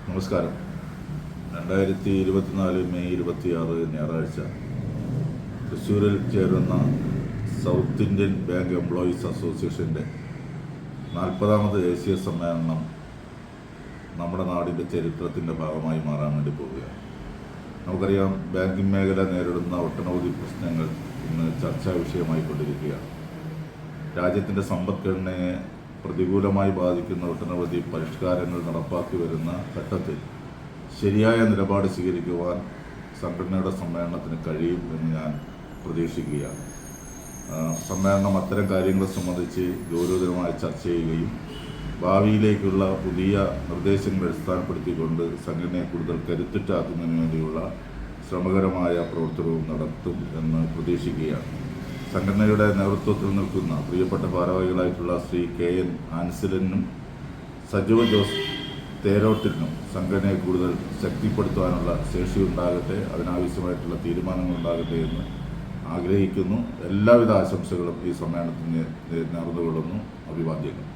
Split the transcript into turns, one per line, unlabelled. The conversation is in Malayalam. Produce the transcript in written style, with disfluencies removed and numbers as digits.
നമസ്കാരം. 2024 മെയ് 26 ഞായറാഴ്ച തൃശ്ശൂരിൽ ചേരുന്ന സൗത്ത് ഇന്ത്യൻ ബാങ്ക് എംപ്ലോയീസ് അസോസിയേഷൻ്റെ 40ാമത് ദേശീയ സമ്മേളനം നമ്മുടെ നാടിൻ്റെ ചരിത്രത്തിൻ്റെ ഭാഗമായി മാറാൻ വേണ്ടി പോവുകയാണ്. നമുക്കറിയാം, ബാങ്കിങ് മേഖല നേരിടുന്ന ഒട്ടനവധി പ്രശ്നങ്ങൾ ഇന്ന് ചർച്ചാ വിഷയമായിക്കൊണ്ടിരിക്കുകയാണ്. രാജ്യത്തിൻ്റെ സമ്പദ്ഘടനയെ പ്രതികൂലമായി ബാധിക്കുന്ന ഒട്ടനവധി പരിഷ്കാരങ്ങൾ നടപ്പാക്കി വരുന്ന ഘട്ടത്തിൽ ശരിയായ നിലപാട് സ്വീകരിക്കുവാൻ സംഘടനയുടെ സമ്മേളനത്തിന് കഴിയും എന്ന് ഞാൻ പ്രതീക്ഷിക്കുകയാണ്. സമ്മേളനം അത്തരം കാര്യങ്ങളെ സംബന്ധിച്ച് ഗൗരവതരമായി ചർച്ച ചെയ്യുകയും ഭാവിയിലേക്കുള്ള പുതിയ നിർദ്ദേശങ്ങൾ അടിസ്ഥാനപ്പെടുത്തിക്കൊണ്ട് സംഘടനയെ കൂടുതൽ കരുത്തുറ്റാക്കുന്നതിന് വേണ്ടിയുള്ള ശ്രമകരമായ പ്രവർത്തനവും നടത്തും എന്ന് പ്രതീക്ഷിക്കുകയാണ്. സംഘടനയുടെ നേതൃത്വത്തിൽ നിൽക്കുന്ന പ്രിയപ്പെട്ട ഭാരവാഹികളായിട്ടുള്ള ശ്രീ KN ആൻസിലിനും സജീവ് ജോസ് തേരോട്ടിനും സംഘടനയെ കൂടുതൽ ശക്തിപ്പെടുത്തുവാനുള്ള ശേഷി ഉണ്ടാകട്ടെ, അതിനാവശ്യമായിട്ടുള്ള തീരുമാനങ്ങൾ ഉണ്ടാകട്ടെ എന്ന് ആഗ്രഹിക്കുന്നു. എല്ലാവിധ ആശംസകളും ഈ സമ്മേളനത്തിന് നേർന്നുകൊള്ളുന്നു. അഭിവാദ്യങ്ങൾ.